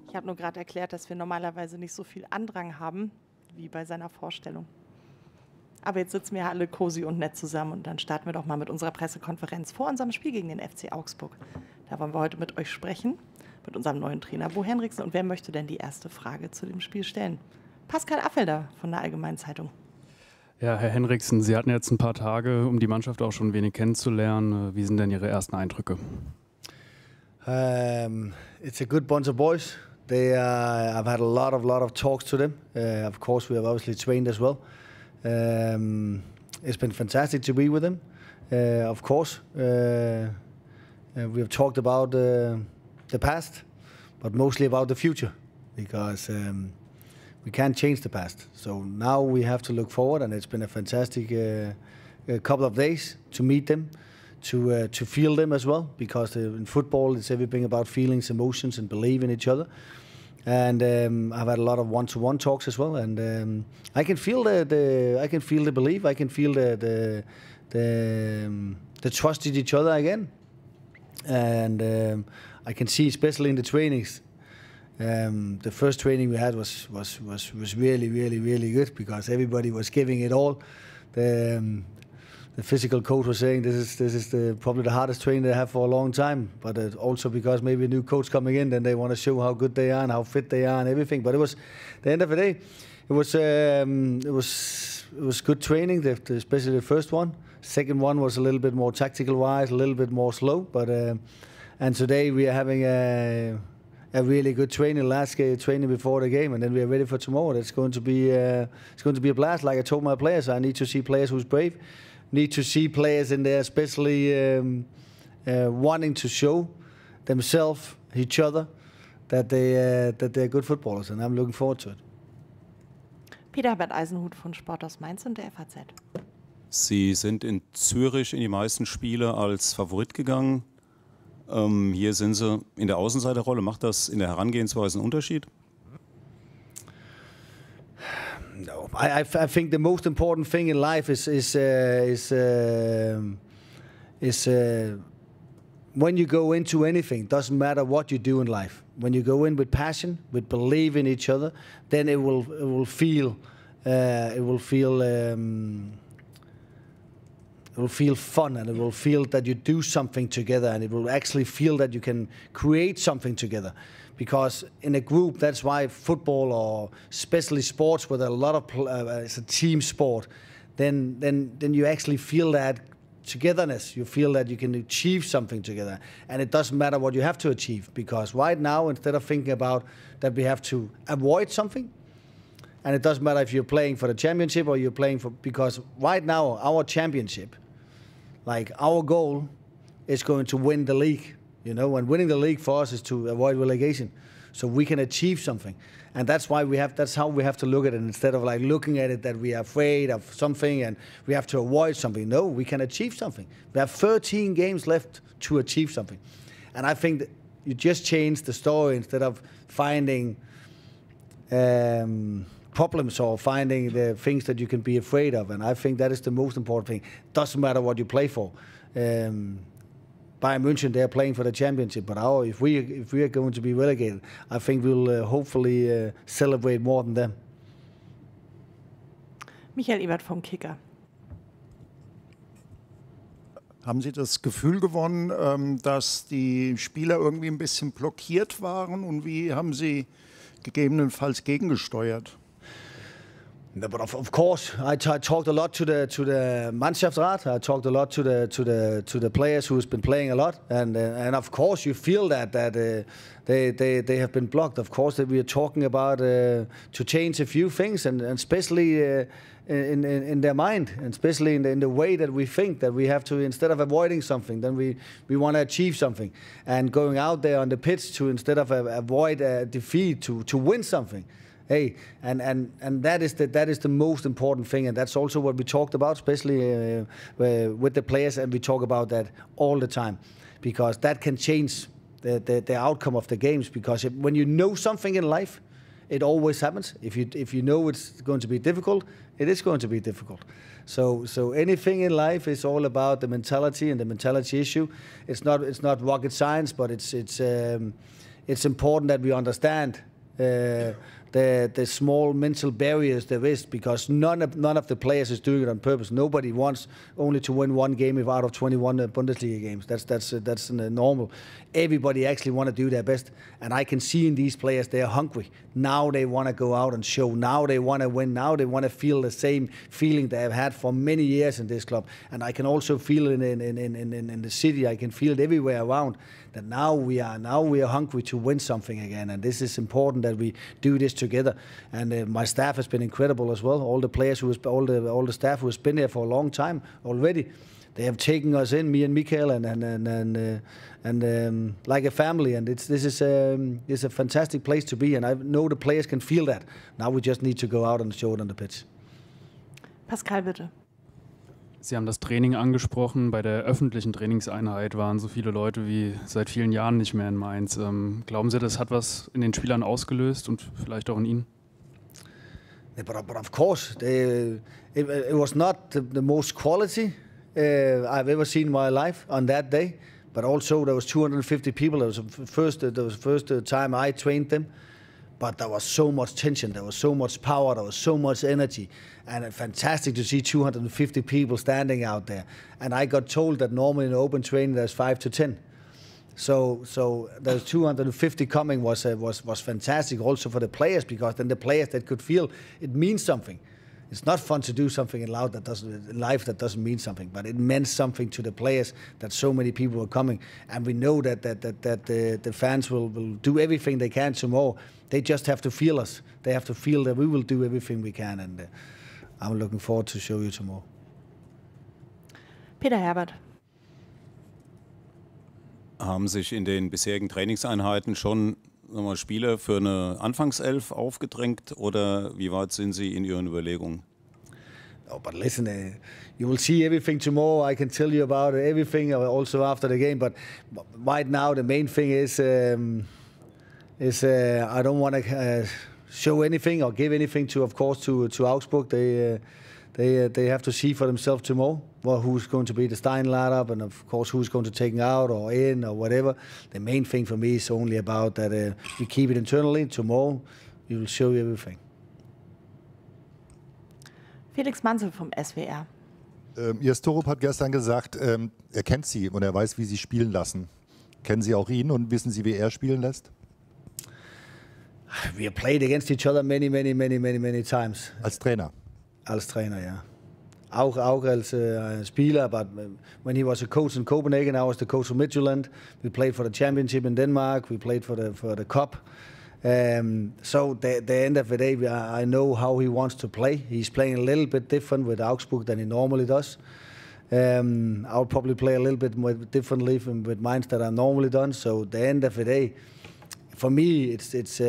Ich habe nur gerade erklärt, dass wir normalerweise nicht so viel Andrang haben, wie bei seiner Vorstellung. Aber jetzt sitzen wir alle cozy und nett zusammen und dann starten wir doch mal mit unserer Pressekonferenz vor unserem Spiel gegen den FC Augsburg. Da wollen wir heute mit euch sprechen, mit unserem neuen Trainer Bo Henriksen. Und wer möchte denn die erste Frage zu dem Spiel stellen? Pascal Affelder von der Allgemeinen Zeitung. Ja, Herr Henriksen, Sie hatten jetzt ein paar Tage, um die Mannschaft auch schon ein wenig kennenzulernen. Wie sind denn Ihre ersten Eindrücke? It's a good bunch of boys. I've had a lot of talks to them. Of course, we have obviously trained as well. It's been fantastic to be with them. Of course, we have talked about the past, but mostly about the future, because we can't change the past. So now we have to look forward, and it's been a fantastic couple of days to meet them, to feel them as well, because in football it's everything about feelings, emotions, and believe in each other. And I've had a lot of one-to-one talks as well, and I can feel the belief. I can feel the trust in each other again, and I can see, especially in the trainings. The first training we had was really good, because everybody was giving it all. The physical coach was saying this is probably the hardest training they have for a long time, but also because maybe a new coach coming in, then they want to show how good they are and how fit they are and everything. But it was, at the end of the day, it was good training, especially the first one. Second one was a little bit more tactical wise, a little bit more slow. But and today we are having a really good training, last training before the game, and then we are ready for tomorrow. It's going to be a blast. Like I told my players, I need to see players who's brave. Need to see players in there, especially wanting to show themselves, each other, that they're good footballers, and I'm looking forward to it. Peter Herbert Eisenhut von Sport aus Mainz und der FAZ. Sie sind in Zürich in die meisten Spiele als Favorit gegangen. Hier sind Sie in der Außenseiterrolle. Macht das in der Herangehensweise einen Unterschied? No, I think the most important thing in life is when you go into anything. Doesn't matter what you do in life. When you go in with passion, with belief in each other, then it will feel fun, and it will feel that you do something together, and it will actually feel that you can create something together. Because in a group, that's why football, or especially sports with a lot of it's a team sport, then you actually feel that togetherness. You feel that you can achieve something together, and it doesn't matter what you have to achieve. Because right now, instead of thinking about that we have to avoid something, and it doesn't matter if you're playing for the championship or you're playing for, because right now our championship, like our goal, is going to win the league. You know, and winning the league for us is to avoid relegation, so we can achieve something, and that's why that's how we have to look at it. Instead of like looking at it that we are afraid of something and we have to avoid something. No, we can achieve something. We have 13 games left to achieve something, and I think that you just change the story instead of finding problems or finding the things that you can be afraid of. And I think that is the most important thing. Doesn't matter what you play for. Bayern München, they're playing for the championship, but if we are going to be relegated, I think we'll hopefully celebrate more than them. Michael Ebert vom Kicker. Haben Sie das Gefühl gewonnen, dass die Spieler irgendwie ein bisschen blockiert waren, und wie haben Sie gegebenenfalls gegengesteuert? No, but of course, I talked a lot to the Mannschaftsrat. I talked a lot to the players who's been playing a lot, and of course you feel that they have been blocked. Of course, that we are talking about to change a few things, and especially in their mind, and especially in the way that we think that we have to, instead of avoiding something, then we want to achieve something, and going out there on the pitch to, instead of avoid a defeat, to win something. Hey, and that is the most important thing, and that's also what we talked about, especially with the players, and we talk about that all the time, because that can change the outcome of the games. Because when you know something in life, it always happens. If you know it's going to be difficult, it is going to be difficult. So anything in life is all about the mentality and the mentality issue. It's not rocket science, but it's it's important that we understand the small mental barriers there is, because none of the players is doing it on purpose. Nobody wants only to win one game out of 21 Bundesliga games. That's normal. Everybody actually want to do their best, and I can see in these players they are hungry. Now they want to go out and show. Now they want to win. Now they want to feel the same feeling they have had for many years in this club. And I can also feel it in the city. I can feel it everywhere around. That now we are hungry to win something again, and this is important that we do this together. And my staff has been incredible as well. All the players all the staff who has been there for a long time already. They have taken us in, me and Mikael, and like a family. And this is a fantastic place to be. And I know the players can feel that. Now we just need to go out and show it on the pitch. Pascal, bitte. Sie haben das Training angesprochen. Bei der öffentlichen Trainingseinheit waren so viele Leute wie seit vielen Jahren nicht mehr in Mainz. Glauben Sie, das hat was in den Spielern ausgelöst und vielleicht auch in Ihnen? But of course, it was not the most quality I've ever seen in my life on that day. But also there was 250 people. That was the first time I trained them. But there was so much tension, there was so much power, there was so much energy. And it's fantastic to see 250 people standing out there. And I got told that normally in open training there's 5 to 10. So those 250 coming was fantastic also for the players, because then the players that could feel it means something. It's not fun to do something in life that doesn't mean something, but it meant something to the players that so many people were coming. And we know that the fans will do everything they can tomorrow. They just have to feel us. They have to feel that we will do everything we can, and I'm looking forward to show you tomorrow. Peter Herbert. Haben sich in den bisherigen Trainingseinheiten schon Spieler für eine Anfangself aufgedrängt, oder wie weit sind Sie in Ihren Überlegungen? Oh, but listen, you will see everything tomorrow. I can tell you about everything also after the game. But right now, the main thing is I don't want to show anything or give anything to Augsburg. They have to see for themselves tomorrow who's going to be the starting lineup, and of course who's going to take out or in or whatever. The main thing for me is only about that we keep it internally. Tomorrow we will show you everything. Felix Manzel vom SWR. Ihr Storup hat gestern gesagt, er kennt Sie und er weiß, wie Sie spielen lassen. Kennen Sie auch ihn und wissen Sie, wie er spielen lässt? We have played against each other many times. Als Trainer? Als Trainer, ja. Auch als Spieler, but when he was a coach in Copenhagen, I was the coach of Midtjylland. We played for the championship in Denmark. We played for the cup. So the end of the day, I know how he wants to play. He's playing a little bit different with Augsburg than he normally does. I'll probably play a little bit more differently with Mainz than I normally done. So the end of the day, for me, it's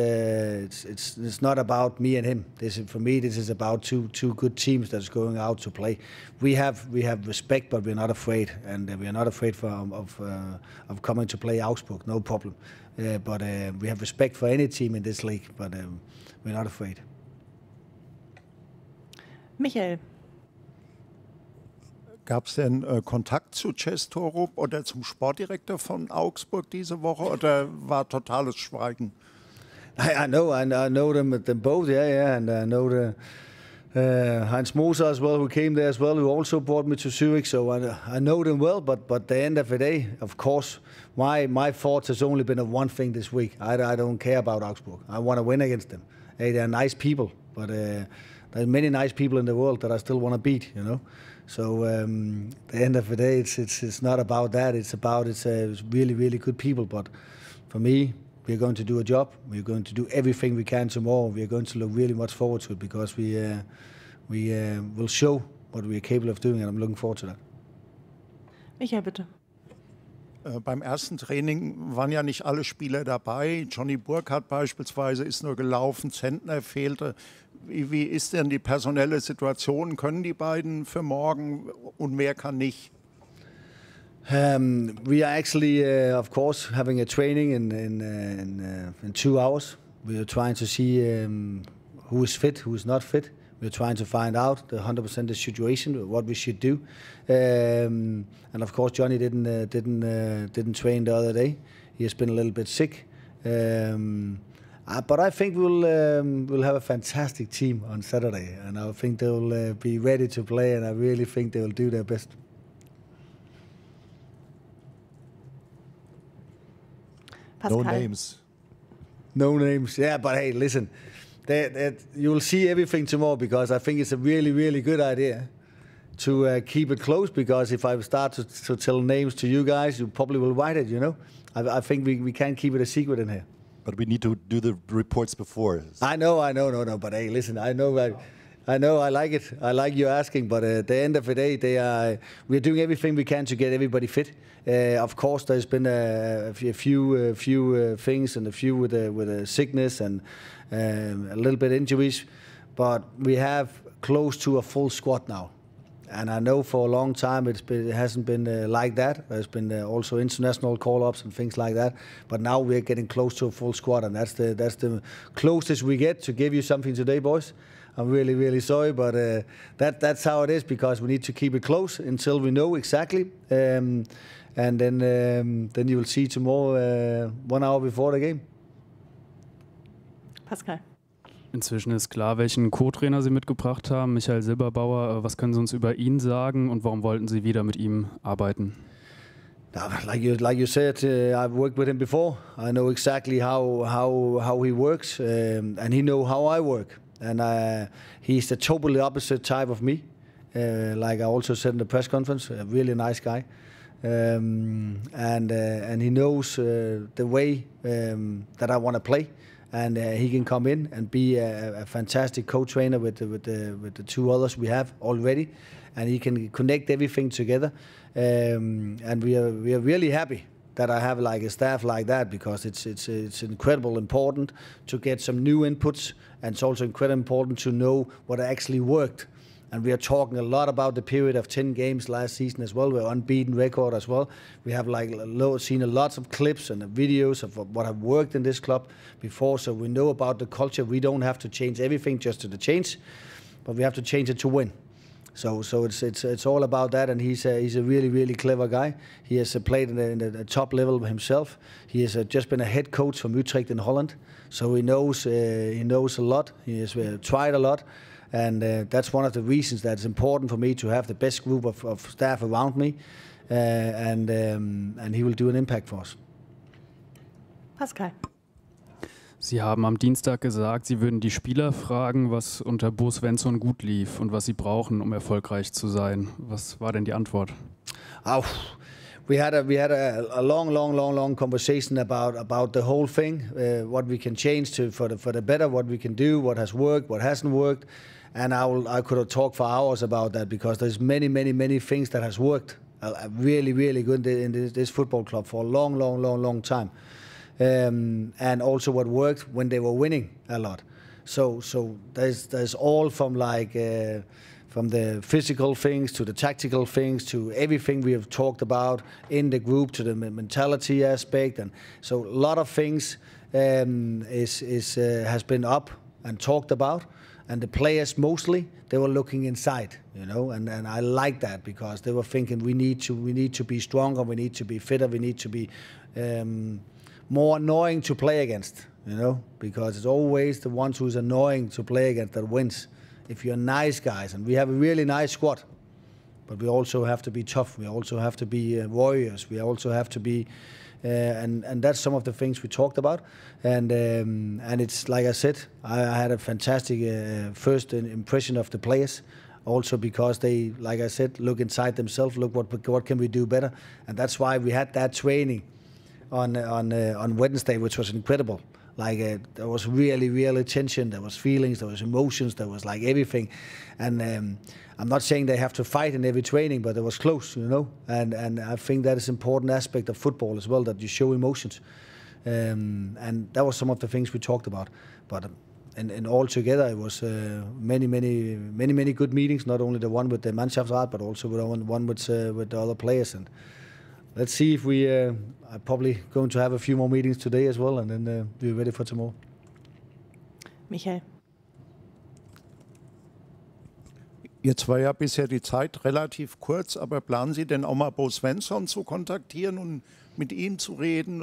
not about me and him. For me, this is about two good teams that's going out to play. We have respect, but we're not afraid, and we are not afraid of coming to play Augsburg. No problem. But we have respect for any team in this league, but we're not afraid. Michael. Gab es denn Kontakt zu Storup oder zum Sportdirektor von Augsburg diese Woche, oder war totales Schweigen? I know them both, yeah, and I know the Heinz Moser as well, who came there as well, who also brought me to Zurich, so I know them well, but the end of the day, of course, my thoughts has only been of one thing this week. I don't care about Augsburg. I want to win against them. Hey, they're nice people, but there's many nice people in the world that I still want to beat, you know. So the end of the day, it's not about that. It's really good people. But for me, we're going to do a job. We're going to do everything we can tomorrow. We're going to look really much forward to it, because we will show what we're capable of doing, and I'm looking forward to that. Michael, bitte. Beim ersten Training waren ja nicht alle Spieler dabei. Johnny Burkhardt beispielsweise ist nur gelaufen, Zentner fehlte. Wie ist denn die personelle Situation? Können die beiden für morgen und wer kann nicht? We are actually, of course, having a training in 2 hours. We are trying to see who is fit, who is not fit. We're trying to find out the 100% the situation, what we should do. And of course, Johnny didn't train the other day. He has been a little bit sick. But I think we'll have a fantastic team on Saturday, and I think they'll be ready to play, and I really think they will do their best. Pascal. No names. No names, yeah, but hey, listen, you will see everything tomorrow, because I think it's a really, really good idea to keep it close, because if I start to tell names to you guys, you probably will write it, you know. I think we can't keep it a secret in here. But we need to do the reports before. I know, but hey, listen, I know, I like it. I like you asking, but at the end of the day, we're doing everything we can to get everybody fit. Of course, there's been a few things, and a few with the sickness and a little bit injuries, but we have close to a full squad now. And I know for a long time it hasn't been like that. There's been also international call-ups and things like that. But now we're getting close to a full squad, and that's the closest we get to give you something today, boys. I'm really, really sorry, but that's how it is, because we need to keep it close until we know exactly. And then you will see tomorrow 1 hour before the game. Pascal. Inzwischen ist klar, welchen Co-Trainer Sie mitgebracht haben, Michael Silberbauer. Was können Sie uns über ihn sagen und warum wollten Sie wieder mit ihm arbeiten? Like you said, I've worked with him before. I know exactly how he works, and he knows how I work. And he's the totally opposite type of me. Like I also said in the press conference, a really nice guy. And he knows the way that I want to play. And he can come in and be a fantastic co-trainer with the two others we have already, and he can connect everything together. And we are really happy that I have like a staff like that, because it's incredibly important to get some new inputs, and it's also incredibly important to know what actually worked. And we are talking a lot about the period of 10 games last season as well. We're unbeaten record as well. We have seen lots of clips and videos of what have worked in this club before, so we know about the culture. We don't have to change everything just to the change, but we have to change it to win. So it's all about that, and he's a really, really clever guy. He has played in the top level himself. He has just been a head coach from Utrecht in Holland, so he knows a lot. He has tried a lot. And that's one of the reasons that it's important for me to have the best group of staff around me, and he will do an impact for us. Pascal. Sie haben am Dienstag gesagt, Sie würden die Spieler fragen, was unter Bo Svensson gut lief und was sie brauchen, um erfolgreich zu sein. Was war denn die Antwort? Oh, we had a long conversation about the whole thing, what we can change for the better, what we can do, what has worked, what hasn't worked. And I could have talked for hours about that, because there's many things that has worked really, really good in this football club for a long time. And also what worked when they were winning a lot. So there's all from from the physical things to the tactical things to everything we have talked about in the group, to the mentality aspect, and so a lot of things has been up and talked about. And the players mostly, they were looking inside, you know, and I like that, because they were thinking we need to be stronger, we need to be fitter, we need to be more annoying to play against, you know, because it's always the ones who's annoying to play against that wins. If you're nice guys, and we have a really nice squad, but we also have to be tough, we also have to be warriors, we also have to be. And that's some of the things we talked about, and it's like I said, I had a fantastic first impression of the players, also because they, like I said, look inside themselves, look what can we do better, and that's why we had that training on Wednesday, which was incredible. Like there was really tension, there was feelings, there was emotions, there was like everything, and I'm not saying they have to fight in every training, but it was close, you know, and I think that is an important aspect of football as well, that you show emotions, and that was some of the things we talked about. But and all together it was many good meetings, not only the one with the Mannschaftsrat, but also with one with the other players. And let's see if we are probably going to have a few more meetings today as well, and then be ready for tomorrow. Michael. Jetzt war ja bisher die Zeit relativ kurz, aber planen Sie denn auch mal Bo Svensson zu kontaktieren und mit ihm zu reden,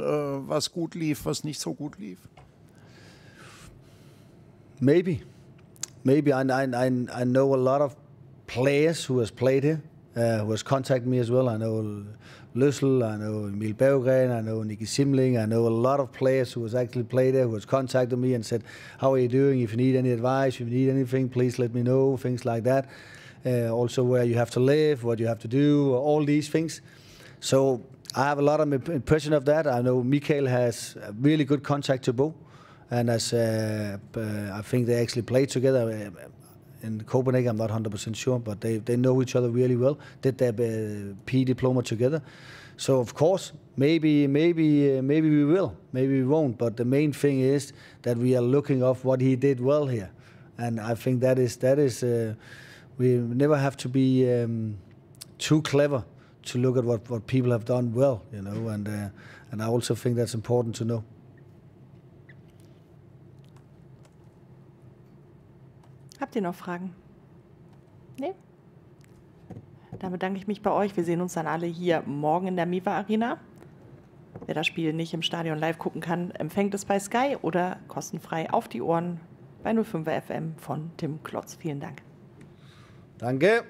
was gut lief, was nicht so gut lief? Maybe I know a lot of players who has played here, who has contacted me as well. I know Løssel, I know Emil Berggren, I know Nicky Simling. I know a lot of players who has actually played there, who has contacted me and said, "How are you doing? If you need any advice, if you need anything, please let me know." Things like that. Also, where you have to live, what you have to do, all these things. So I have a lot of impression of that. I know Mikael has a really good contact to Bo. And as I think they actually played together in Copenhagen, I'm not 100% sure, but they know each other really well. Did their PE diploma together. So of course, maybe we will, maybe we won't. But the main thing is that we are looking off what he did well here, and I think that is we never have to be too clever to look at what people have done well, you know. And I also think that's important to know. Habt ihr noch Fragen? Nee? Dann bedanke ich mich bei euch. Wir sehen uns dann alle hier morgen in der Miva Arena. Wer das Spiel nicht im Stadion live gucken kann, empfängt es bei Sky oder kostenfrei auf die Ohren bei 05er FM von Tim Klotz. Vielen Dank. Danke.